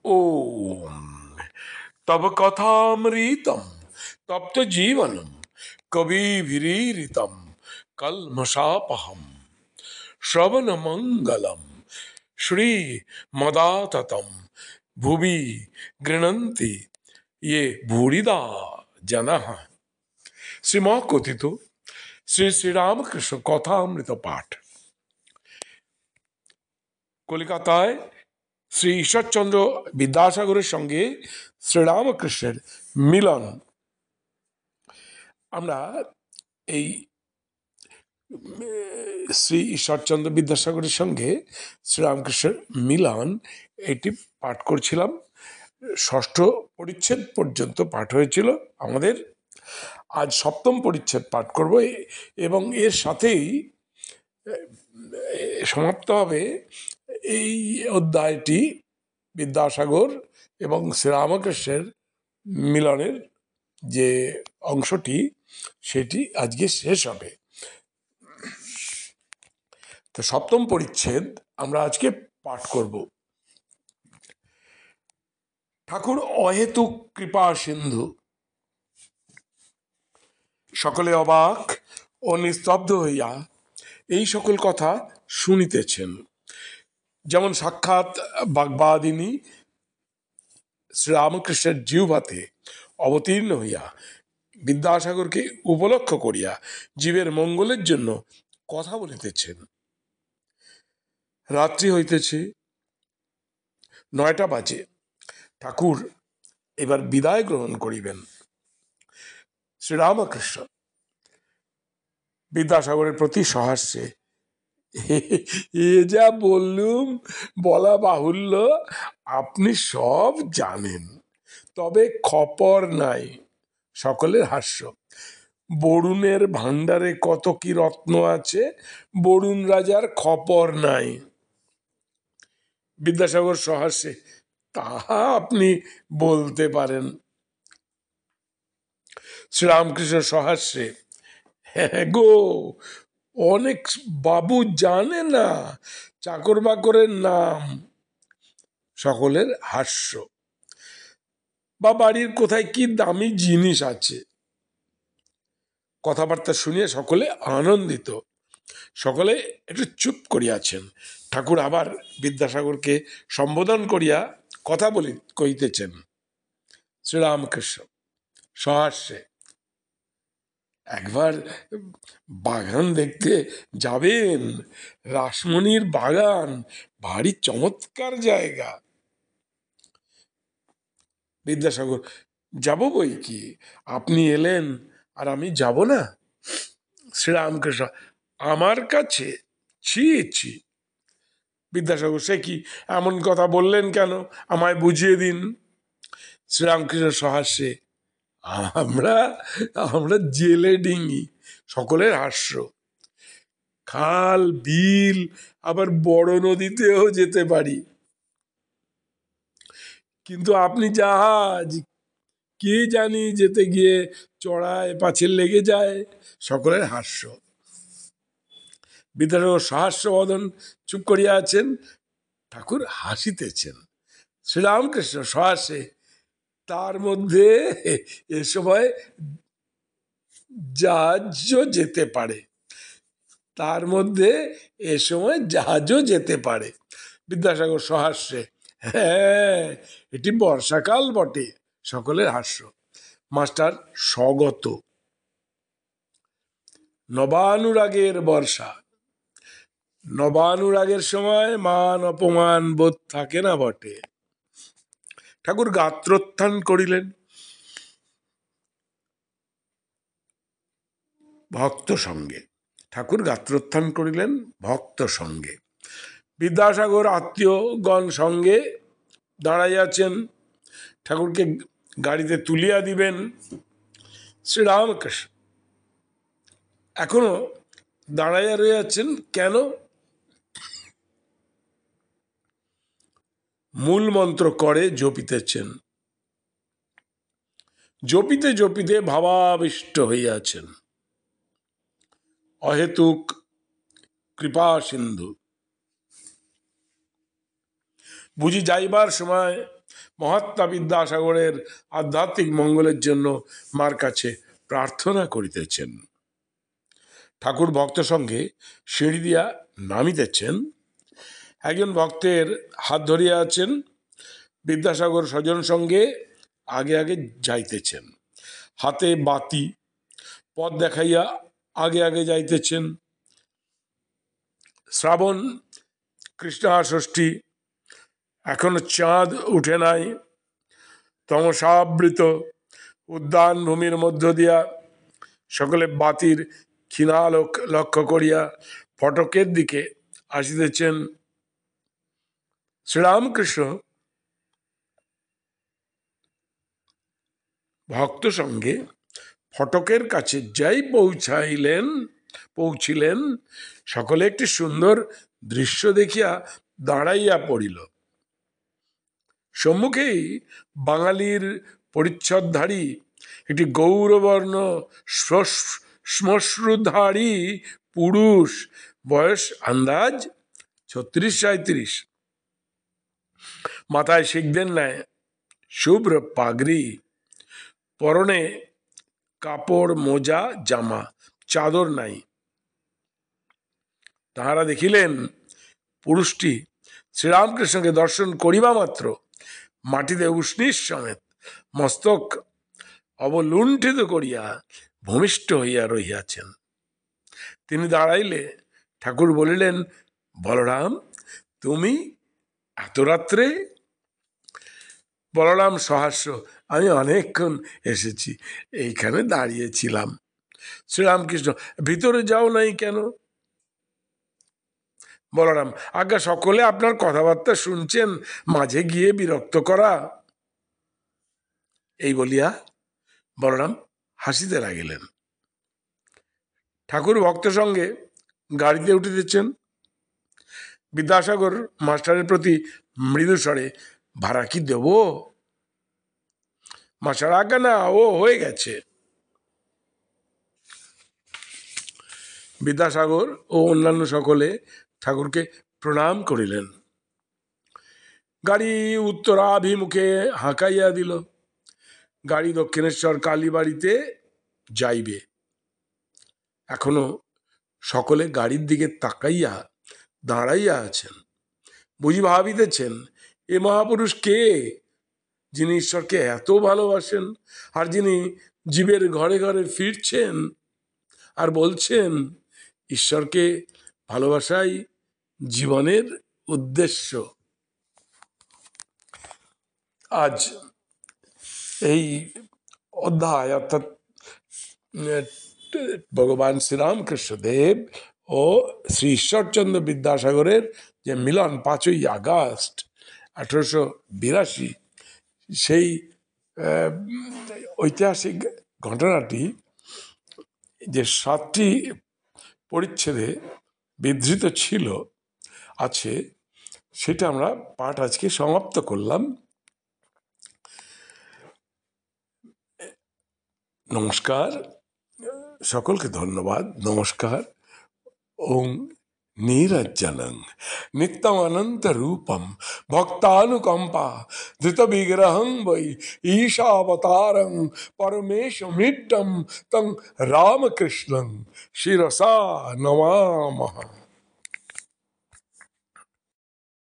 ओम तब कथामृतम तप्त जीवनम कविभिरीरितम कल्मषापहम श्रवण मंगलम श्री मदाततम भुवि गृणन्ति ये भूरिदा जनः। শ্রীমা কথিত শ্রী শ্রীরামকৃষ্ণ কথামৃত পাঠ। কলিকাতায় শ্রী ঈশ্বরচন্দ্র বিদ্যাসাগরের সঙ্গে শ্রীরামকৃষ্ণের মিলন। আমরা এই শ্রী ঈশ্বরচন্দ্র বিদ্যাসাগরের সঙ্গে শ্রীরামকৃষ্ণের মিলন এটি পাঠ করছিলাম। ষষ্ঠ পরিচ্ছেদ পর্যন্ত পাঠ হয়েছিল আমাদের। আজ সপ্তম পরিচ্ছেদ পাঠ করব এবং এর সাথেই সমাপ্ত হবে এই অধ্যায়টি। বিদ্যাসাগর এবং শ্রীরামকৃষ্ণের মিলনের যে অংশটি সেটি আজকে শেষ হবে। তো সপ্তম পরিচ্ছেদ আমরা আজকে পাঠ করব। ঠাকুর অহেতুক কৃপা সিন্ধু। সকলে অবাক ও নিস্তব্ধ হইয়া এই সকল কথা শুনিতেছেন। যেমন সাক্ষাৎ বাগবাদিনী শ্রীরামকৃষ্ণের জিহ্বাতে অবতীর্ণ হইয়া বিদ্যাসাগরকে উপলক্ষ করিয়া জীবের মঙ্গলের জন্য কথা বলিতেছেন। রাত্রি হইতেছে, 9টা বাজে। ঠাকুর এবার বিদায় গ্রহণ করিবেন। শ্রীরামকৃষ্ণ বিদ্যাসাগরের প্রতি সহাস্যে, এ যা বললুম বলা বাহুল্য, আপনি সব জানেন, তবে খপর নাই। সকলের হাস্য। বরুণের ভাণ্ডারে কত কি রত্ন আছে, বরুণ রাজার খপর নাই। বিদ্যাসাগর সহাস্যে, তাহা আপনি বলতে পারেন। শ্রীরামকৃষ্ণ সহাস্যে, হ্যাঁ গো, অনেক বাবু জানে না চাকর বাকরের নাম। সকলের হাস্য। বা বাড়ির কোথায় কি দামি জিনিস আছে। কথাবার্তা শুনিয়ে সকলে আনন্দিত। সকলে একটু চুপ করিয়াছেন। ঠাকুর আবার বিদ্যাসাগরকে সম্বোধন করিয়া কথা কইতেছেন। শ্রীরামকৃষ্ণ সহাস্যে, একবার বাগান দেখতে যাবেন, রাসমণির বাগান, ভারী চমৎকার জায়গা। বিদ্যাসাগর, যাব বই কি, আপনি এলেন আর আমি যাব না? শ্রীরামকৃষ্ণ, আমার কাছে? ছি ছি। বিদ্যাসাগর, সে কি, এমন কথা বললেন কেন, আমায় বুঝিয়ে দিন। শ্রীরামকৃষ্ণ সহাস্যে, আমরা আমরা জেলে ডিঙি। সকলের হাস্য। খাল বিল আবার বড় নদীতেও যেতে পারি, কিন্তু আপনি জাহাজ, কে জানি যেতে গিয়ে চড়ায় পাছের লেগে যায়। সকলের হাস্য। বিদ্যাসাগর সহাস্য বদন চুপ করিয়া আছেন। ঠাকুর হাসিতেছেন। শ্রীরামকৃষ্ণ সহাস্যে, তার মধ্যে এ সময় জাহাজও যেতে পারে, তার মধ্যে এ সময় জাহাজও যেতে পারে। বিদ্যাসাগর সহাস্যে, হ্যাঁ, এটি বর্ষাকাল বটে। সকলের হাস্য। মাস্টার স্বগত। নবানুরাগের বর্ষা। নবানুরাগের সময় মান অপমান বোধ থাকে না বটে। ঠাকুর গাত্রোত্থান করিলেন। ভক্ত সঙ্গে। ঠাকুর গাত্রোত্থান করিলেন ভক্ত সঙ্গে। বিদ্যাসাগর আত্মীয়গণ সঙ্গে দাঁড়াইয়াছেন। ঠাকুরকে গাড়িতে তুলিয়া দিবেন। শ্রীরামকৃষ্ণ এখনো দাঁড়াইয়া রইয়াছেন। কেন? মূল মন্ত্র করে জপিতেছেন। জপিতে জপিতে ভাবাবিষ্ট হইয়াছেন। অহেতুক কৃপা সিন্ধু। বুঝি যাইবার সময় মহাত্মা বিদ্যাসাগরের আধ্যাত্মিক মঙ্গলের জন্য মার কাছে প্রার্থনা করিতেছেন। ঠাকুর ভক্ত সঙ্গে সিঁড়ি দিয়া নামিতেছেন। একজন ভক্তের হাত ধরিয়া আছেন। বিদ্যাসাগর স্বজন সঙ্গে আগে আগে যাইতেছেন, হাতে বাতি, পথ দেখাইয়া আগে আগে যাইতেছেন। শ্রাবণ কৃষ্ণা ষষ্ঠী, এখনো চাঁদ উঠে নাই। তমসাবৃত উদ্যান ভূমির মধ্য দিয়া সকলে বাতির ক্ষীণালোক লক্ষ্য করিয়া ফটকের দিকে আসিতেছেন। শ্রীরামকৃষ্ণ ভক্ত সঙ্গে ফটকের কাছে যাই পৌঁছিলেন, সকলে একটি সুন্দর দৃশ্য দেখিয়া দাঁড়াইয়া পড়িল। সম্মুখেই বাঙালির পরিচ্ছদধারী একটি গৌরবর্ণ শ্মশ্রুধারী পুরুষ, বয়স আন্দাজ 36-37, মাথায় শিখদের ন্যায় শুভ্র পাগড়ি, পরনে কাপড়, মোজা, জামা, চাদর নাই। তাহারা দেখিলেন পুরুষটি শ্রীরামকৃষ্ণকে দর্শন করিবা মাত্র মাটিতে উষ্ণীষ সমেত মস্তক অবলুণ্ঠিত করিয়া ভূমিষ্ঠ হইয়া রহিয়াছেন। তিনি দাঁড়াইলে ঠাকুর বলিলেন, বলরাম, তুমি এত রাত্রে? বলরাম সহাস্য, আমি অনেকক্ষণ এসেছি, এইখানে দাঁড়িয়েছিলাম। শ্রীরামকৃষ্ণ, ভিতরে যাও নাই কেন? বলরাম, আজ্ঞা, সকলে আপনার কথাবার্তা শুনছেন, মাঝে গিয়ে বিরক্ত করা। এই বলিয়া বলরাম হাসিতে লাগিলেন। ঠাকুর ভক্ত সঙ্গে গাড়িতে উঠিতেছেন। বিদ্যাসাগর মাস্টারের প্রতি মৃদু স্বরে, ভাড়া কি দেব? মাস্টার, আজ্ঞা না, ও হয়ে গেছে। বিদ্যাসাগর ও অন্যান্য সকলে ঠাকুরকে প্রণাম করিলেন। গাড়ি উত্তরাভিমুখে হাঁকাইয়া দিল। গাড়ি দক্ষিণেশ্বর কালীবাড়িতে যাইবে। এখনো সকলে গাড়ির দিকে তাকাইয়া দাঁড়াইয়া আছেন। বুঝি ভাবিতেছেন, এ মহাপুরুষ কে, যিনি ঈশ্বরকে এত ভালোবাসেন, আর যিনি জীবের ঘরে ঘরে ফিরছেন আর বলছেন ঈশ্বরকে ভালোবাসাই জীবনের উদ্দেশ্য। আজ এই অধ্যায়, অর্থাৎ ভগবান শ্রীরামকৃষ্ণদেব ও শ্রী ঈশ্বরচন্দ্র বিদ্যাসাগরের যে মিলন 5ই আগস্ট 1882, সেই ঐতিহাসিক ঘটনাটি যে 7টি পরিচ্ছেদে বিধৃত আছে, সেটা আমরা পাঠ আজকে সমাপ্ত করলাম। নমস্কার, সকলকে ধন্যবাদ। নমস্কার। ওং नीरज्जनं नित्यमनन्तरूपं भक्तानुकंपा धृतविग्रहं वै ईशावतारं परमेशमृड्डं तं रामकृष्णं शिरसा नमामः।